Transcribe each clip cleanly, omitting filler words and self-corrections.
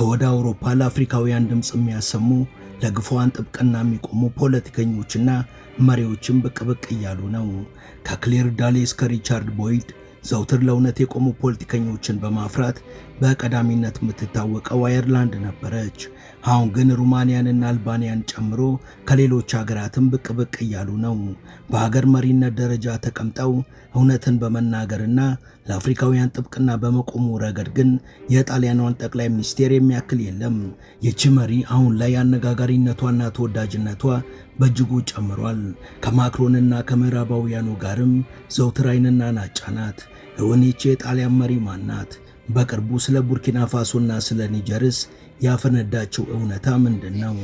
ከወደ አውሮፓ ለአፍሪካውያን ድምጽ የሚያሰሙ ለግፏን ጥብቅና የሚቆሙ ፖለቲከኞችና መሪዎችም ብቅ ብቅ እያሉ ነው። ከክሌር ዳሌ እስከ ሪቻርድ ቦይድ ዘውትር ለእውነት የቆሙ ፖለቲከኞችን በማፍራት በቀዳሚነት የምትታወቀው አየርላንድ ነበረች። አሁን ግን ሩማንያንና አልባንያን ጨምሮ ከሌሎች ሀገራትም ብቅ ብቅ እያሉ ነው። በሀገር መሪነት ደረጃ ተቀምጠው እውነትን በመናገርና ለአፍሪካውያን ጥብቅና በመቆሙ ረገድ ግን የጣሊያኗን ጠቅላይ ሚኒስቴር የሚያክል የለም። ይቺ መሪ አሁን ላይ አነጋጋሪነቷና ተወዳጅነቷ በእጅጉ ጨምሯል። ከማክሮንና ከምዕራባውያኑ ጋርም ዘውትር ዓይንና ናጫ ናት። እውን ይቺ የጣሊያን መሪ ማናት? በቅርቡ ስለ ቡርኪና ፋሶና ስለ ኒጀርስ ያፈነዳቸው እውነታ ምንድነው?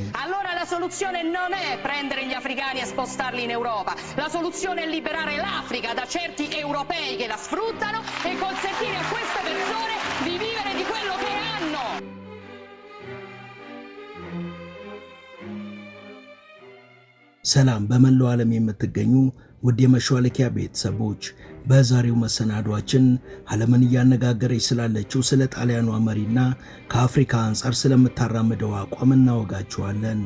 La soluzione non è prendere gli africani e spostarli in Europa. La soluzione è liberare l'Africa da certi europei che la sfruttano e consentire a queste persone di vivere di quello che hanno. ሰላም በመላው ዓለም የምትገኙ ውድ የመሿለኪያ ቤተሰቦች፣ በዛሬው መሰናዷችን ዓለምን እያነጋገረች ስላለችው ስለ ጣሊያኗ መሪና ከአፍሪካ አንጻር ስለምታራምደው አቋም እናወጋችኋለን።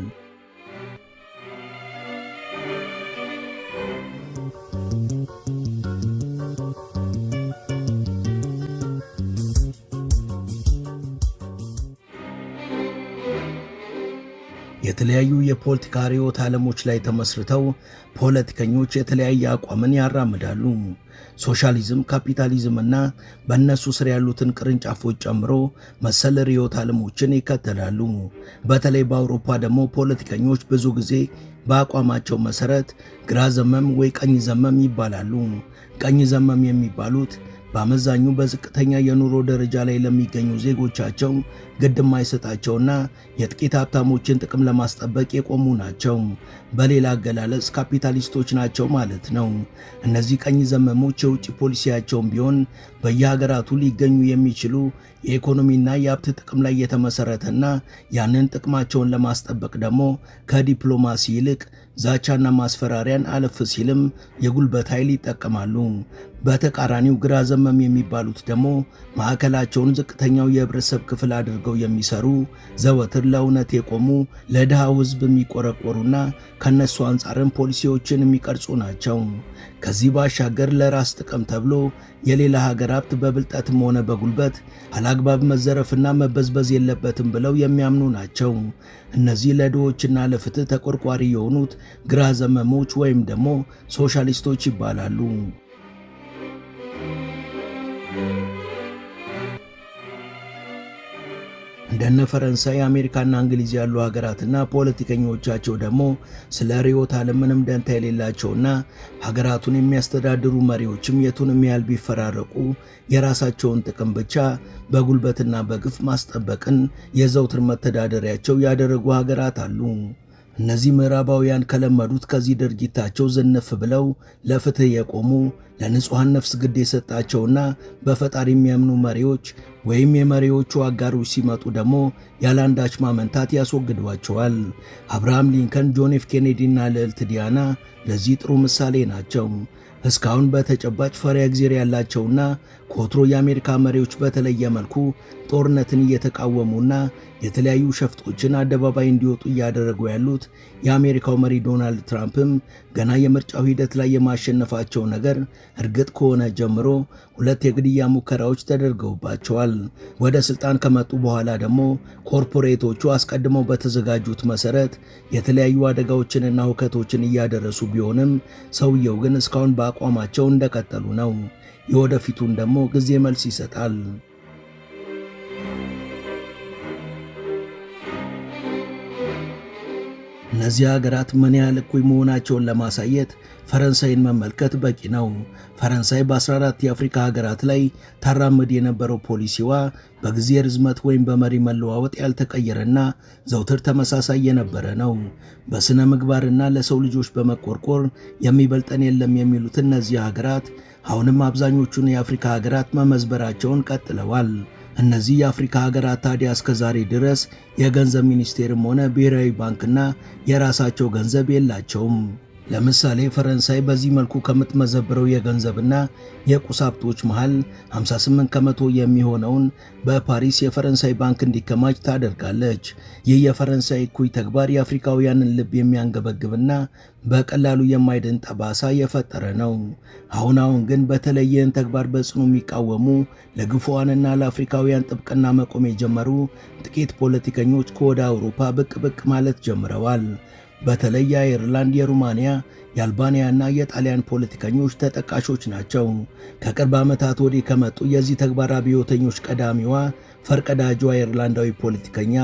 የተለያዩ የፖለቲካ ርዕዮተ ዓለሞች ላይ ተመስርተው ፖለቲከኞች የተለያየ አቋምን ያራምዳሉ። ሶሻሊዝም፣ ካፒታሊዝምና በእነሱ ስር ያሉትን ቅርንጫፎች ጨምሮ መሰል ርዕዮተ ዓለሞችን ይከተላሉ። በተለይ በአውሮፓ ደግሞ ፖለቲከኞች ብዙ ጊዜ በአቋማቸው መሰረት ግራ ዘመም ወይ ቀኝ ዘመም ይባላሉ። ቀኝ ዘመም የሚባሉት በአመዛኙ በዝቅተኛ የኑሮ ደረጃ ላይ ለሚገኙ ዜጎቻቸው ግድ የማይሰጣቸውና የጥቂት ሀብታሞችን ጥቅም ለማስጠበቅ የቆሙ ናቸው። በሌላ አገላለጽ ካፒታሊስቶች ናቸው ማለት ነው። እነዚህ ቀኝ ዘመሞች የውጭ ፖሊሲያቸውን ቢሆን በየሀገራቱ ሊገኙ የሚችሉ የኢኮኖሚና የሀብት ጥቅም ላይ የተመሰረተና ያንን ጥቅማቸውን ለማስጠበቅ ደግሞ ከዲፕሎማሲ ይልቅ ዛቻና ማስፈራሪያን አለፍ ሲልም የጉልበት ኃይል ይጠቀማሉ። በተቃራኒው ግራ ዘመም የሚባሉት ደግሞ ማዕከላቸውን ዝቅተኛው የህብረተሰብ ክፍል አድርገው የሚሰሩ ዘወትር ለእውነት የቆሙ ለድሃው ህዝብ የሚቆረቆሩና ከነሱ አንጻርም ፖሊሲዎችን የሚቀርጹ ናቸው። ከዚህ ባሻገር ለራስ ጥቅም ተብሎ የሌላ ሀገር ሀብት በብልጠትም ሆነ በጉልበት አላግባብ መዘረፍና መበዝበዝ የለበትም ብለው የሚያምኑ ናቸው። እነዚህ ለድሆችና ለፍትህ ተቆርቋሪ የሆኑት ግራ ዘመሞች ወይም ደግሞ ሶሻሊስቶች ይባላሉ። እንደነ ፈረንሳይ፣ አሜሪካና እንግሊዝ ያሉ ሀገራትና ፖለቲከኞቻቸው ደግሞ ስለ ርዕዮተ ዓለም ምንም ደንታ የሌላቸውና ሀገራቱን የሚያስተዳድሩ መሪዎችም የቱንም ያህል ቢፈራረቁ የራሳቸውን ጥቅም ብቻ በጉልበትና በግፍ ማስጠበቅን የዘውትር መተዳደሪያቸው ያደረጉ ሀገራት አሉ። እነዚህ ምዕራባውያን ከለመዱት ከዚህ ድርጊታቸው ዝንፍ ብለው ለፍትህ የቆሙ ለንጹሐን ነፍስ ግድ የሰጣቸውና በፈጣሪ የሚያምኑ መሪዎች ወይም የመሪዎቹ አጋሮች ሲመጡ ደግሞ ያላንዳች ማመንታት ያስወግዷቸዋል። አብርሃም ሊንከን፣ ጆን ኤፍ ኬኔዲ እና ልዕልት ዲያና ለዚህ ጥሩ ምሳሌ ናቸው። እስካሁን በተጨባጭ ፈሪሃ እግዚአብሔር ያላቸውና ከወትሮ የአሜሪካ መሪዎች በተለየ መልኩ ጦርነትን እየተቃወሙና የተለያዩ ሸፍጦችን አደባባይ እንዲወጡ እያደረጉ ያሉት የአሜሪካው መሪ ዶናልድ ትራምፕም ገና የምርጫው ሂደት ላይ የማሸነፋቸው ነገር እርግጥ ከሆነ ጀምሮ 2 የግድያ ሙከራዎች ተደርገውባቸዋል። ወደ ስልጣን ከመጡ በኋላ ደግሞ ኮርፖሬቶቹ አስቀድመው በተዘጋጁት መሰረት የተለያዩ አደጋዎችንና ሁከቶችን እያደረሱ ቢሆንም ሰውየው ግን እስካሁን በአቋማቸው እንደቀጠሉ ነው። የወደፊቱን ደግሞ ጊዜ መልስ ይሰጣል። እነዚህ ሀገራት ምን ያህል እኩይ መሆናቸውን ለማሳየት ፈረንሳይን መመልከት በቂ ነው። ፈረንሳይ በ14 የአፍሪካ ሀገራት ላይ ታራምድ የነበረው ፖሊሲዋ በጊዜ ርዝመት ወይም በመሪ መለዋወጥ ያልተቀየረና ዘውትር ተመሳሳይ የነበረ ነው። በስነ ምግባርና ለሰው ልጆች በመቆርቆር የሚበልጠን የለም የሚሉት እነዚህ ሀገራት አሁንም አብዛኞቹን የአፍሪካ ሀገራት መመዝበራቸውን ቀጥለዋል። እነዚህ የአፍሪካ ሀገራት ታዲያ እስከ ዛሬ ድረስ የገንዘብ ሚኒስቴርም ሆነ ብሔራዊ ባንክና የራሳቸው ገንዘብ የላቸውም። ለምሳሌ ፈረንሳይ በዚህ መልኩ ከምትመዘብረው የገንዘብና የቁስ ሀብቶች መሃል 58% የሚሆነውን በፓሪስ የፈረንሳይ ባንክ እንዲከማች ታደርጋለች። ይህ የፈረንሳይ እኩይ ተግባር የአፍሪካውያንን ልብ የሚያንገበግብና በቀላሉ የማይድን ጠባሳ የፈጠረ ነው። አሁን ግን በተለይ ይህን ተግባር በጽኑ የሚቃወሙ ለግፉዋንና ለአፍሪካውያን ጥብቅና መቆም የጀመሩ ጥቂት ፖለቲከኞች ከወደ አውሮፓ ብቅ ማለት ጀምረዋል። በተለይ የአየርላንድ፣ የሩማንያ፣ የአልባንያና የጣሊያን ፖለቲከኞች ተጠቃሾች ናቸው። ከቅርብ ዓመታት ወዲህ ከመጡ የዚህ ተግባር አብዮተኞች ቀዳሚዋ ፈርቀዳጇ አየርላንዳዊ ፖለቲከኛ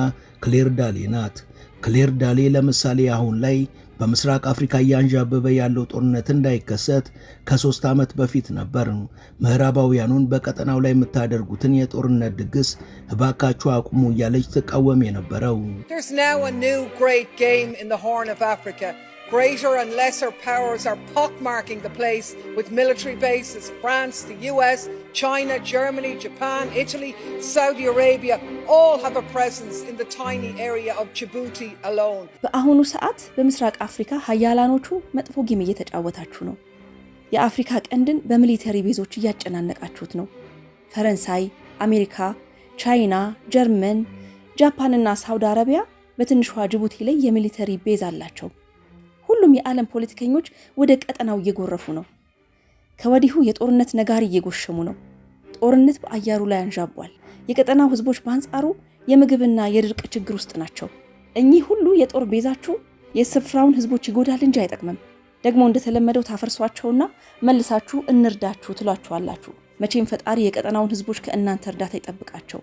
ክሌር ዳሌ ናት። ክሌር ዳሌ ለምሳሌ አሁን ላይ በምስራቅ አፍሪካ እያንዣበበ ያለው ጦርነት እንዳይከሰት ከ3 ዓመት በፊት ነበር ምዕራባውያኑን በቀጠናው ላይ የምታደርጉትን የጦርነት ድግስ እባካችሁ አቁሙ እያለች ትቃወም የነበረው። There's now a new great game in the Horn of Africa. Greater and lesser powers are pockmarking the place with military bases. France, the US, China, Germany, Japan, Italy, Saudi Arabia all have a presence in the tiny area of Djibouti alone. በአሁኑ ሰዓት በምስራቅ አፍሪካ ሀያላኖቹ መጥፎ ጌም እየተጫወታችሁ ነው። የአፍሪካ ቀንድን በሚሊተሪ ቤዞች እያጨናነቃችሁት ነው። ፈረንሳይ፣ አሜሪካ፣ ቻይና፣ ጀርመን፣ ጃፓንና ሳውዲ አረቢያ በትንሿ ጅቡቲ ላይ የሚሊተሪ ቤዝ አላቸው። ሁሉም የዓለም ፖለቲከኞች ወደ ቀጠናው እየጎረፉ ነው። ከወዲሁ የጦርነት ነጋሪ እየጎሸሙ ነው። ጦርነት በአየሩ ላይ አንዣቧል። የቀጠናው ህዝቦች በአንጻሩ የምግብና የድርቅ ችግር ውስጥ ናቸው። እኚህ ሁሉ የጦር ቤዛችሁ የስፍራውን ህዝቦች ይጎዳል እንጂ አይጠቅምም። ደግሞ እንደተለመደው ታፈርሷቸውና መልሳችሁ እንርዳችሁ ትሏቸዋላችሁ። መቼም ፈጣሪ የቀጠናውን ህዝቦች ከእናንተ እርዳታ ይጠብቃቸው።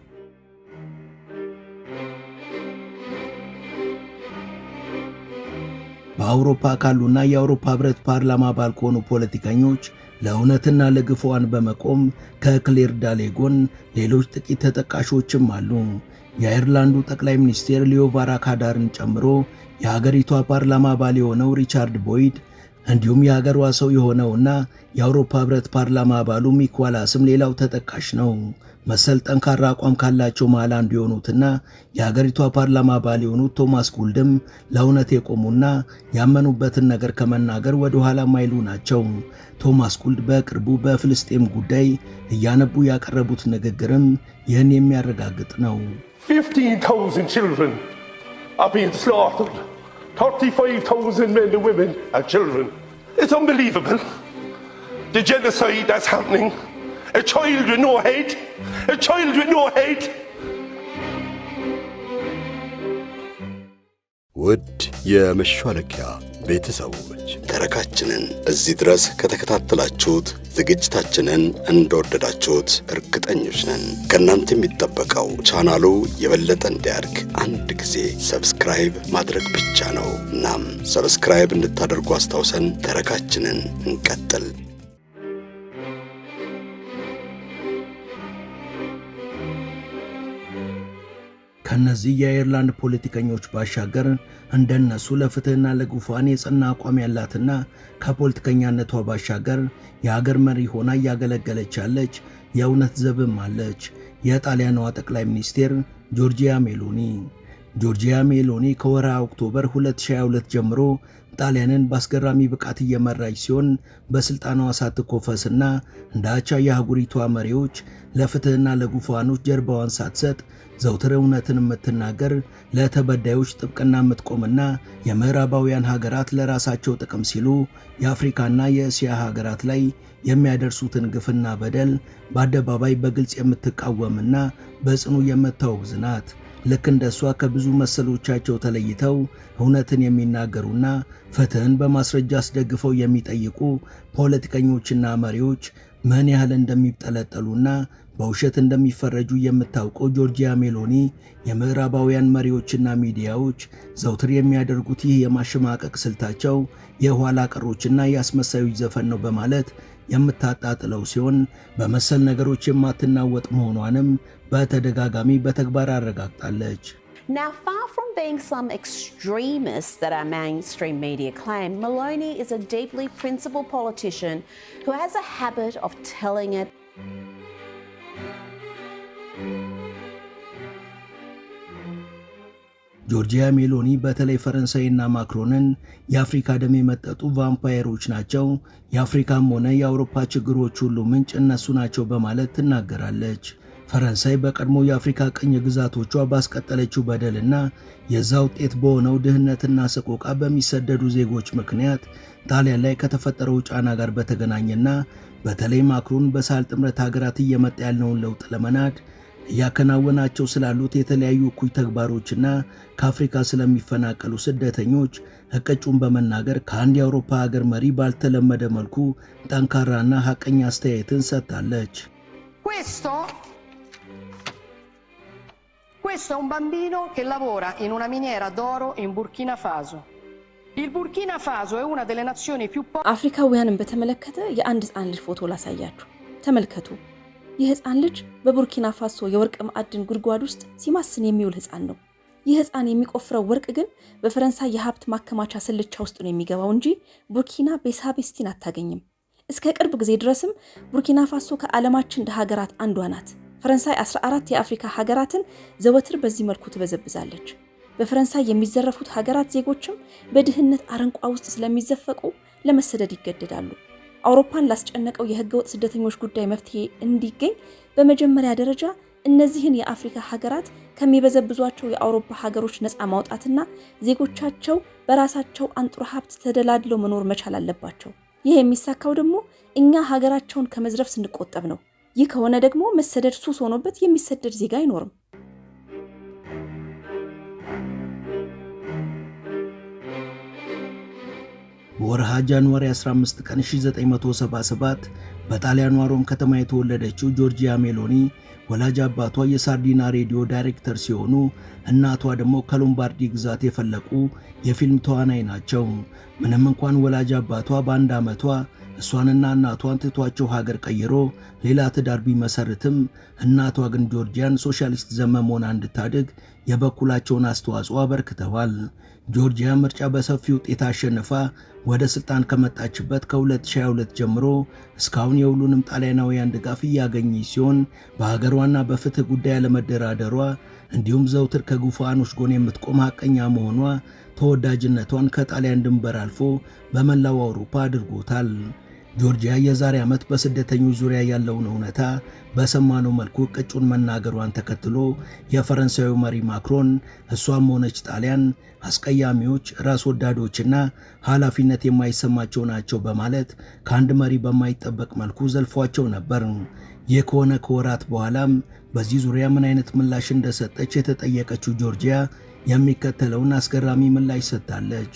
በአውሮፓ ካሉና የአውሮፓ ህብረት ፓርላማ አባል ከሆኑ ፖለቲከኞች ለእውነትና ለግፉዋን በመቆም ከክሌር ዳሌ ጎን ሌሎች ጥቂት ተጠቃሾችም አሉ። የአየርላንዱ ጠቅላይ ሚኒስቴር ሊዮ ቫራካዳርን ጨምሮ የሀገሪቷ ፓርላማ አባል የሆነው ሪቻርድ ቦይድ እንዲሁም የሀገሯ ሰው የሆነውና የአውሮፓ ህብረት ፓርላማ አባሉ ሚክ ዋላስም ሌላው ተጠቃሽ ነው። መሰል ጠንካራ አቋም ካላቸው መሃል አንዱ የሆኑትና የሀገሪቷ ፓርላማ አባል የሆኑት ቶማስ ጉልድም ለእውነት የቆሙና ያመኑበትን ነገር ከመናገር ወደ ኋላ ማይሉ ናቸው። ቶማስ ጉልድ በቅርቡ በፍልስጤም ጉዳይ እያነቡ ያቀረቡት ንግግርም ይህን የሚያረጋግጥ ነው። 15,000 children are being slaughtered. 35,000 men and women are children. It's unbelievable. The genocide that's happening. A child with no head. A child with no head. ውድ የመሿለኪያ ቤተሰቦች ተረካችንን እዚህ ድረስ ከተከታተላችሁት ዝግጅታችንን እንደወደዳችሁት እርግጠኞች ነን። ከእናንተ የሚጠበቀው ቻናሉ የበለጠ እንዲያድግ አንድ ጊዜ ሰብስክራይብ ማድረግ ብቻ ነው። እናም ሰብስክራይብ እንድታደርጉ አስታውሰን ተረካችንን እንቀጥል። ከነዚህ የአየርላንድ ፖለቲከኞች ባሻገር እንደነሱ ለፍትህና ለግፉዋን የጸና አቋም ያላትና ከፖለቲከኛነቷ ባሻገር የሀገር መሪ ሆና እያገለገለች ያለች የእውነት ዘብም አለች። የጣሊያኗ ጠቅላይ ሚኒስቴር ጆርጂያ ሜሎኒ። ጆርጂያ ሜሎኒ ከወርሃ ኦክቶበር 2022 ጀምሮ ጣሊያንን በአስገራሚ ብቃት እየመራች ሲሆን በስልጣኗ ሳትኮፈስና እንደ አቻ የአህጉሪቷ መሪዎች ለፍትህና ለግፉዋኖች ጀርባዋን ሳትሰጥ ዘውትር እውነትን የምትናገር ለተበዳዮች ጥብቅና የምትቆምና የምዕራባውያን ሀገራት ለራሳቸው ጥቅም ሲሉ የአፍሪካና የእስያ ሀገራት ላይ የሚያደርሱትን ግፍና በደል በአደባባይ በግልጽ የምትቃወምና በጽኑ የምታወግዝ ናት። ልክ እንደሷ ከብዙ መሰሎቻቸው ተለይተው እውነትን የሚናገሩና ፍትህን በማስረጃ አስደግፈው የሚጠይቁ ፖለቲከኞችና መሪዎች ምን ያህል እንደሚጠለጠሉና በውሸት እንደሚፈረጁ የምታውቀው ጆርጂያ ሜሎኒ የምዕራባውያን መሪዎችና ሚዲያዎች ዘውትር የሚያደርጉት ይህ የማሸማቀቅ ስልታቸው የኋላ ቀሮችና የአስመሳዮች ዘፈን ነው በማለት የምታጣጥለው ሲሆን በመሰል ነገሮች የማትናወጥ መሆኗንም በተደጋጋሚ በተግባር አረጋግጣለች። Now, far from being some extremist that our mainstream media claim, Meloni is a deeply principled politician who has a habit of telling it. ጆርጂያ ሜሎኒ በተለይ ፈረንሳይና ማክሮንን የአፍሪካ ደም የመጠጡ ቫምፓየሮች ናቸው፣ የአፍሪካም ሆነ የአውሮፓ ችግሮች ሁሉ ምንጭ እነሱ ናቸው በማለት ትናገራለች። ፈረንሳይ በቀድሞ የአፍሪካ ቅኝ ግዛቶቿ ባስቀጠለችው በደልና የዛ ውጤት በሆነው ድህነትና ሰቆቃ በሚሰደዱ ዜጎች ምክንያት ጣሊያን ላይ ከተፈጠረው ጫና ጋር በተገናኘና በተለይ ማክሮን በሳህል ጥምረት ሀገራት እየመጣ ያለውን ለውጥ ለመናድ እያከናወናቸው ስላሉት የተለያዩ እኩይ ተግባሮችና ከአፍሪካ ስለሚፈናቀሉ ስደተኞች እቅጩን በመናገር ከአንድ የአውሮፓ ሀገር መሪ ባልተለመደ መልኩ ጠንካራና ሐቀኛ አስተያየትን ሰጥታለች። Questo è un bambino che lavora in una miniera d'oro in Burkina Faso. Il Burkina Faso è una delle nazioni più አፍሪካውያንን በተመለከተ የአንድ ህፃን ልጅ ፎቶ ላሳያችሁ። ተመልከቱ። ይህ ህፃን ልጅ በቡርኪና ፋሶ የወርቅ ማዕድን ጉድጓድ ውስጥ ሲማስን የሚውል ህፃን ነው። ይህ ህፃን የሚቆፍረው ወርቅ ግን በፈረንሳይ የሀብት ማከማቻ ስልቻ ውስጥ ነው የሚገባው እንጂ ቡርኪና ቤሳቤስቲን አታገኝም። እስከ ቅርብ ጊዜ ድረስም ቡርኪና ፋሶ ከዓለማችን ደሃ ሀገራት አንዷ ናት። ፈረንሳይ 14 የአፍሪካ ሀገራትን ዘወትር በዚህ መልኩ ትበዘብዛለች። በፈረንሳይ የሚዘረፉት ሀገራት ዜጎችም በድህነት አረንቋ ውስጥ ስለሚዘፈቁ ለመሰደድ ይገደዳሉ። አውሮፓን ላስጨነቀው የህገወጥ ስደተኞች ጉዳይ መፍትሄ እንዲገኝ በመጀመሪያ ደረጃ እነዚህን የአፍሪካ ሀገራት ከሚበዘብዟቸው የአውሮፓ ሀገሮች ነፃ ማውጣትና ዜጎቻቸው በራሳቸው አንጡራ ሀብት ተደላድለው መኖር መቻል አለባቸው። ይህ የሚሳካው ደግሞ እኛ ሀገራቸውን ከመዝረፍ ስንቆጠብ ነው። ይህ ከሆነ ደግሞ መሰደድ ሱስ ሆኖበት የሚሰደድ ዜጋ አይኖርም። በወርሃ ጃንዋሪ 15 ቀን 1977 በጣሊያኗ ሮም ከተማ የተወለደችው ጆርጂያ ሜሎኒ ወላጅ አባቷ የሳርዲና ሬዲዮ ዳይሬክተር ሲሆኑ እናቷ ደግሞ ከሎምባርዲ ግዛት የፈለቁ የፊልም ተዋናይ ናቸው። ምንም እንኳን ወላጅ አባቷ በአንድ ዓመቷ እሷንና እናቷን ትቷቸው ሀገር ቀይሮ ሌላ ትዳር ቢመሰርትም እናቷ ግን ጆርጂያን ሶሻሊስት ዘመም ሆና እንድታድግ የበኩላቸውን አስተዋጽኦ አበርክተዋል። ጆርጂያ ምርጫ በሰፊ ውጤት አሸንፋ ወደ ስልጣን ከመጣችበት ከ2022 ጀምሮ እስካሁን የሁሉንም ጣሊያናውያን ድጋፍ እያገኘች ሲሆን በሀገሯና በፍትህ ጉዳይ ለመደራደሯ እንዲሁም ዘውትር ከጉፋኖች ጎን የምትቆም ሐቀኛ መሆኗ ተወዳጅነቷን ከጣሊያን ድንበር አልፎ በመላው አውሮፓ አድርጎታል። ጆርጂያ የዛሬ ዓመት በስደተኞች ዙሪያ ያለውን እውነታ በሰማነው መልኩ ቅጩን መናገሯን ተከትሎ የፈረንሳዩ መሪ ማክሮን እሷም ሆነች ጣሊያን አስቀያሚዎች፣ ራስ ወዳዶችና ኃላፊነት የማይሰማቸው ናቸው በማለት ከአንድ መሪ በማይጠበቅ መልኩ ዘልፏቸው ነበር። ይህ ከሆነ ከወራት በኋላም በዚህ ዙሪያ ምን አይነት ምላሽ እንደሰጠች የተጠየቀችው ጆርጂያ የሚከተለውን አስገራሚ ምላሽ ሰጥታለች።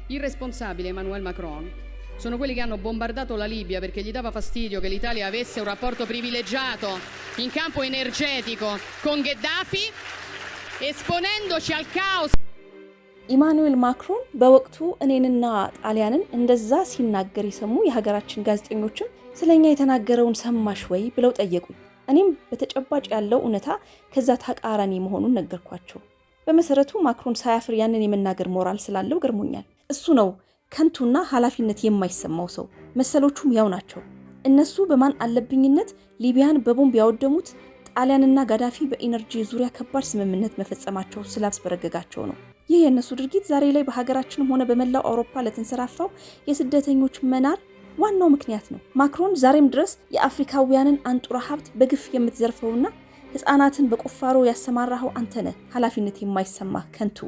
Il responsabile Emmanuel Macron sono quelli che hanno bombardato la Libia perché gli dava fastidio che l'Italia avesse un rapporto privilegiato in campo energetico con Gheddafi, esponendoci al caos. ኢማኑኤል ማክሮን በወቅቱ እኔንና ጣሊያንን እንደዛ ሲናገር የሰሙ የሀገራችን ጋዜጠኞችም ስለኛ የተናገረውን ሰማሽ ወይ ብለው ጠየቁኝ። እኔም በተጨባጭ ያለው እውነታ ከዛ ተቃራኒ መሆኑን ነገርኳቸው። በመሰረቱ ማክሮን ሳያፍር ያንን የመናገር ሞራል ስላለው ገርሞኛል። እሱ ነው ከንቱና ኃላፊነት የማይሰማው ሰው። መሰሎቹም ያው ናቸው። እነሱ በማን አለብኝነት ሊቢያን በቦምብ ያወደሙት ጣሊያንና ጋዳፊ በኢነርጂ ዙሪያ ከባድ ስምምነት መፈጸማቸው ስላስበረገጋቸው ነው። ይህ የነሱ ድርጊት ዛሬ ላይ በሀገራችንም ሆነ በመላው አውሮፓ ለተንሰራፋው የስደተኞች መናር ዋናው ምክንያት ነው። ማክሮን ዛሬም ድረስ የአፍሪካውያንን አንጡራ ሀብት በግፍ የምትዘርፈውና ህፃናትን በቁፋሮ ያሰማራኸው አንተ ነህ፣ ኃላፊነት የማይሰማ ከንቱ።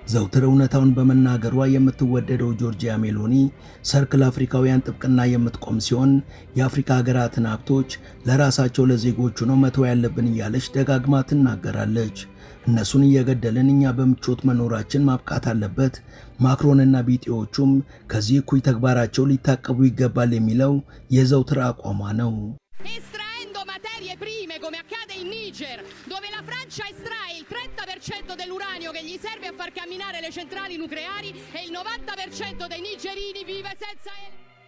ዘውትር እውነታውን በመናገሯ የምትወደደው ጆርጂያ ሜሎኒ ሰርክል አፍሪካውያን ጥብቅና የምትቆም ሲሆን የአፍሪካ ሀገራትን ሀብቶች ለራሳቸው ለዜጎቹ ነው መተው ያለብን እያለች ደጋግማ ትናገራለች። እነሱን እየገደልን እኛ በምቾት መኖራችን ማብቃት አለበት፣ ማክሮንና ቢጤዎቹም ከዚህ እኩይ ተግባራቸው ሊታቀቡ ይገባል የሚለው የዘውትር አቋሟ ነው። Materie prime come accade in Niger, dove la Francia estrae il 30% dell'uranio che gli serve a far camminare le centrali nucleari e il 90% dei nigerini vive senza.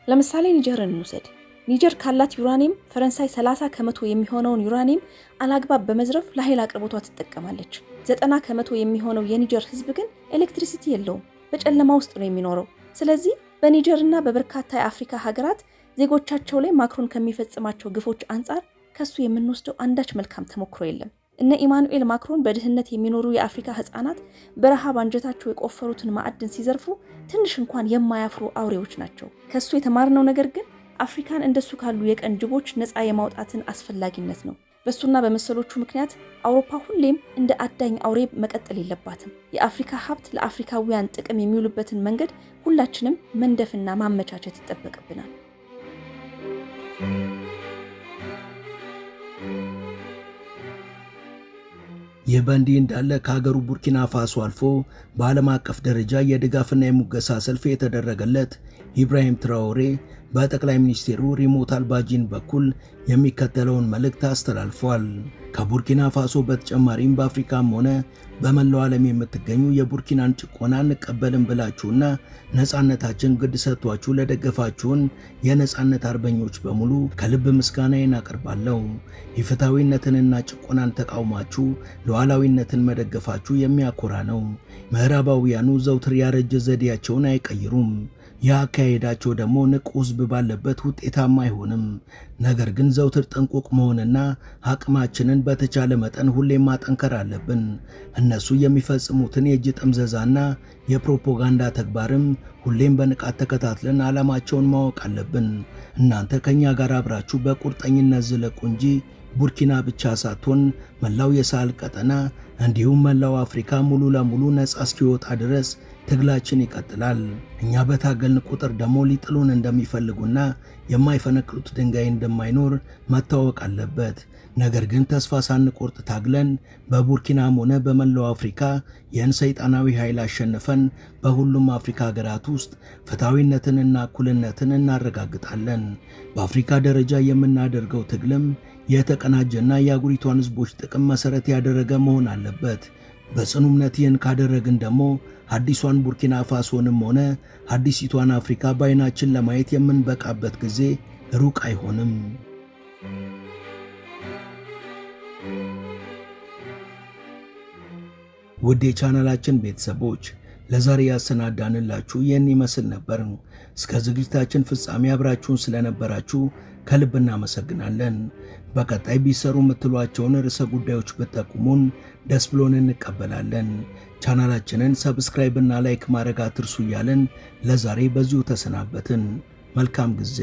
ለምሳሌ ኒጀርን እንውሰድ። ኒጀር ካላት ዩራኒየም ፈረንሳይ 30 ከመቶ የሚሆነውን ዩራኒየም አላግባብ በመዝረፍ ለኃይል አቅርቦቷ ትጠቀማለች። 90 ከመቶ የሚሆነው የኒጀር ህዝብ ግን ኤሌክትሪሲቲ የለውም፣ በጨለማ ውስጥ ነው የሚኖረው። ስለዚህ በኒጀርና በበርካታ የአፍሪካ ሀገራት ዜጎቻቸው ላይ ማክሮን ከሚፈጽማቸው ግፎች አንጻር ከሱ የምንወስደው አንዳች መልካም ተሞክሮ የለም። እነ ኢማኑኤል ማክሮን በድህነት የሚኖሩ የአፍሪካ ህፃናት በረሃብ አንጀታቸው የቆፈሩትን ማዕድን ሲዘርፉ ትንሽ እንኳን የማያፍሩ አውሬዎች ናቸው። ከሱ የተማርነው ነገር ግን አፍሪካን እንደሱ ካሉ የቀን ጅቦች ነፃ የማውጣትን አስፈላጊነት ነው። በሱና በመሰሎቹ ምክንያት አውሮፓ ሁሌም እንደ አዳኝ አውሬ መቀጠል የለባትም። የአፍሪካ ሀብት ለአፍሪካውያን ጥቅም የሚውልበትን መንገድ ሁላችንም መንደፍና ማመቻቸት ይጠበቅብናል። ይህ በእንዲህ እንዳለ ከሀገሩ ቡርኪና ፋሶ አልፎ በዓለም አቀፍ ደረጃ የድጋፍና የሙገሳ ሰልፍ የተደረገለት ኢብራሂም ትራኦሬ በጠቅላይ ሚኒስቴሩ ሪሞት አልባጂን በኩል የሚከተለውን መልእክት አስተላልፏል። ከቡርኪና ፋሶ በተጨማሪም በአፍሪካም ሆነ በመላው ዓለም የምትገኙ የቡርኪናን ጭቆና እንቀበልም ብላችሁና ነፃነታችን ግድ ሰጥቷችሁ ለደገፋችሁን የነፃነት አርበኞች በሙሉ ከልብ ምስጋናዬን አቀርባለሁ። የፍትሐዊነትንና ጭቆናን ተቃውማችሁ ሉዓላዊነትን መደገፋችሁ የሚያኮራ ነው። ምዕራባውያኑ ዘውትር ያረጀ ዘዴያቸውን አይቀይሩም። ያካሄዳቸው ደግሞ ንቁ ሕዝብ ባለበት ውጤታማ አይሆንም። ነገር ግን ዘውትር ጥንቁቅ መሆንና አቅማችንን በተቻለ መጠን ሁሌም ማጠንከር አለብን። እነሱ የሚፈጽሙትን የእጅ ጥምዘዛና የፕሮፓጋንዳ ተግባርም ሁሌም በንቃት ተከታትለን ዓላማቸውን ማወቅ አለብን። እናንተ ከኛ ጋር አብራችሁ በቁርጠኝነት ዝለቁ እንጂ ቡርኪና ብቻ ሳትሆን መላው የሳህል ቀጠና እንዲሁም መላው አፍሪካ ሙሉ ለሙሉ ነፃ እስኪወጣ ድረስ ትግላችን ይቀጥላል። እኛ በታገልን ቁጥር ደግሞ ሊጥሉን እንደሚፈልጉና የማይፈነቅሉት ድንጋይ እንደማይኖር መታወቅ አለበት። ነገር ግን ተስፋ ሳንቆርጥ ታግለን በቡርኪናም ሆነ በመላው አፍሪካ ይህን ሰይጣናዊ ኃይል አሸንፈን በሁሉም አፍሪካ ሀገራት ውስጥ ፍትሐዊነትንና እኩልነትን እናረጋግጣለን። በአፍሪካ ደረጃ የምናደርገው ትግልም የተቀናጀና የአህጉሪቷን ሕዝቦች ጥቅም መሰረት ያደረገ መሆን አለበት። በጽኑ እምነት ይህን ካደረግን ደግሞ አዲሷን ቡርኪና ፋሶንም ሆነ አዲሲቷን አፍሪካ በዓይናችን ለማየት የምንበቃበት ጊዜ ሩቅ አይሆንም። ውድ የቻናላችን ቤተሰቦች ለዛሬ ያሰናዳንላችሁ ይህን ይመስል ነበር። እስከ ዝግጅታችን ፍጻሜ አብራችሁን ስለነበራችሁ ከልብ እናመሰግናለን። በቀጣይ ቢሰሩ የምትሏቸውን ርዕሰ ጉዳዮች ብትጠቁሙን ደስ ብሎን እንቀበላለን። ቻናላችንን ሰብስክራይብ እና ላይክ ማድረግ አትርሱ እያልን ለዛሬ በዚሁ ተሰናበትን። መልካም ጊዜ